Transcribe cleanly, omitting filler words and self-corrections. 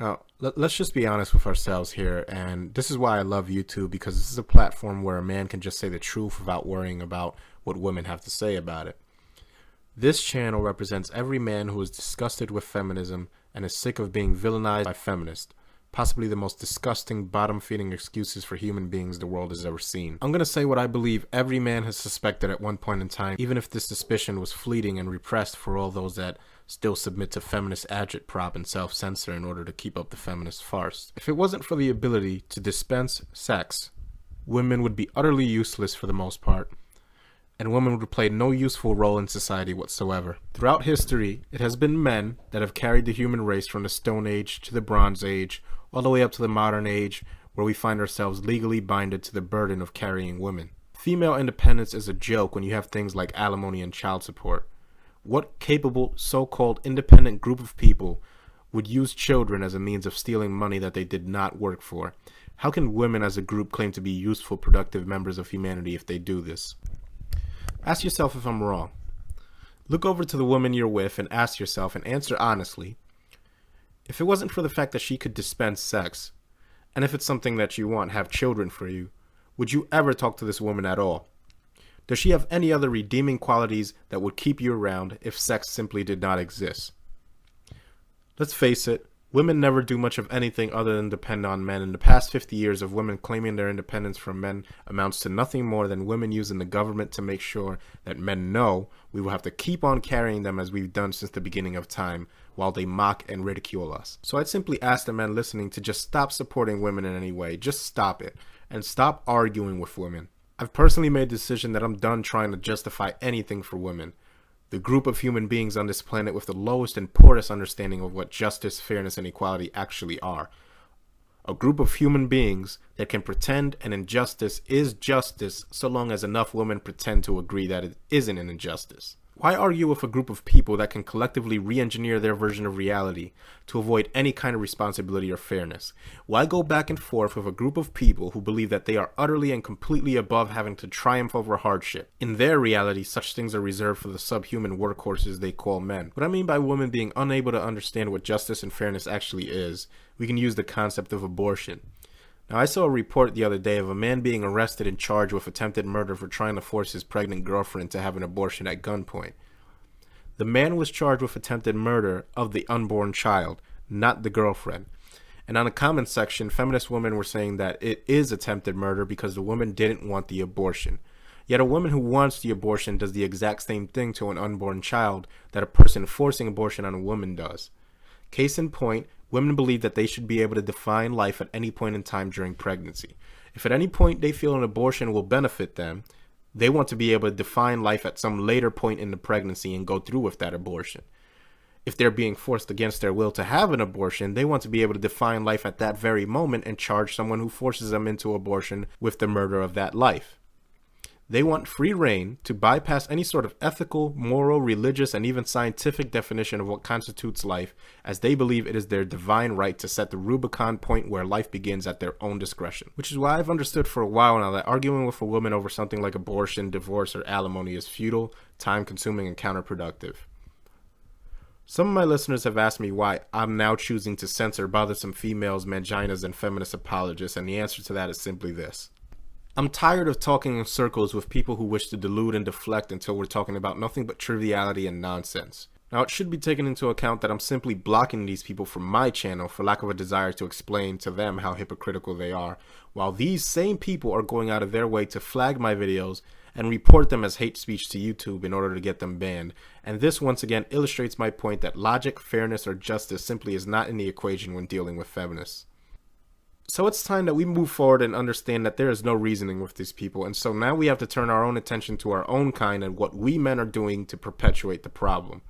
Now, let's just be honest with ourselves here, and this is why I love YouTube, because this is a platform where a man can just say the truth without worrying about what women have to say about it. This channel represents every man who is disgusted with feminism and is sick of being villainized by feminists, possibly the most disgusting, bottom-feeding excuses for human beings the world has ever seen. I'm going to say what I believe every man has suspected at one point in time, even if this suspicion was fleeting and repressed for all those that still submit to feminist agitprop and self-censor in order to keep up the feminist farce. If it wasn't for the ability to dispense sex, women would be utterly useless for the most part, and women would play no useful role in society whatsoever. Throughout history, it has been men that have carried the human race from the Stone Age to the Bronze Age, all the way up to the modern age, where we find ourselves legally binded to the burden of carrying women. Female independence is a joke when you have things like alimony and child support. What capable, so-called independent group of people would use children as a means of stealing money that they did not work for? How can women as a group claim to be useful, productive members of humanity if they do this? Ask yourself if I'm wrong. Look over to the woman you're with and ask yourself, and answer honestly, if it wasn't for the fact that she could dispense sex, and if it's something that you want, have children for you, would you ever talk to this woman at all? Does she have any other redeeming qualities that would keep you around if sex simply did not exist? Let's face it, women never do much of anything other than depend on men. In the past 50 years of women claiming their independence from men amounts to nothing more than women using the government to make sure that men know we will have to keep on carrying them as we've done since the beginning of time, while they mock and ridicule us. So I'd simply ask the men listening to just stop supporting women in any way. Just stop it. And stop arguing with women. I've personally made the decision that I'm done trying to justify anything for women. The group of human beings on this planet with the lowest and poorest understanding of what justice, fairness, and equality actually are. A group of human beings that can pretend an injustice is justice so long as enough women pretend to agree that it isn't an injustice. Why argue with a group of people that can collectively re-engineer their version of reality to avoid any kind of responsibility or fairness? Why go back and forth with a group of people who believe that they are utterly and completely above having to triumph over hardship? In their reality, such things are reserved for the subhuman workhorses they call men. What I mean by women being unable to understand what justice and fairness actually is, we can use the concept of abortion. Now, I saw a report the other day of a man being arrested and charged with attempted murder for trying to force his pregnant girlfriend to have an abortion at gunpoint. The man was charged with attempted murder of the unborn child, not the girlfriend. And on the comment section, feminist women were saying that it is attempted murder because the woman didn't want the abortion. Yet a woman who wants the abortion does the exact same thing to an unborn child that a person forcing abortion on a woman does. Case in point, women believe that they should be able to define life at any point in time during pregnancy. If at any point they feel an abortion will benefit them, they want to be able to define life at some later point in the pregnancy and go through with that abortion. If they're being forced against their will to have an abortion, they want to be able to define life at that very moment and charge someone who forces them into abortion with the murder of that life. They want free reign to bypass any sort of ethical, moral, religious, and even scientific definition of what constitutes life, as they believe it is their divine right to set the Rubicon point where life begins at their own discretion. Which is why I've understood for a while now that arguing with a woman over something like abortion, divorce, or alimony is futile, time-consuming, and counterproductive. Some of my listeners have asked me why I'm now choosing to censor bothersome females, manginas, and feminist apologists, and the answer to that is simply this. I'm tired of talking in circles with people who wish to delude and deflect until we're talking about nothing but triviality and nonsense. Now, it should be taken into account that I'm simply blocking these people from my channel for lack of a desire to explain to them how hypocritical they are, while these same people are going out of their way to flag my videos and report them as hate speech to YouTube in order to get them banned. And this once again illustrates my point that logic, fairness, or justice simply is not in the equation when dealing with feminists. So it's time that we move forward and understand that there is no reasoning with these people, and so now we have to turn our own attention to our own kind and what we men are doing to perpetuate the problem.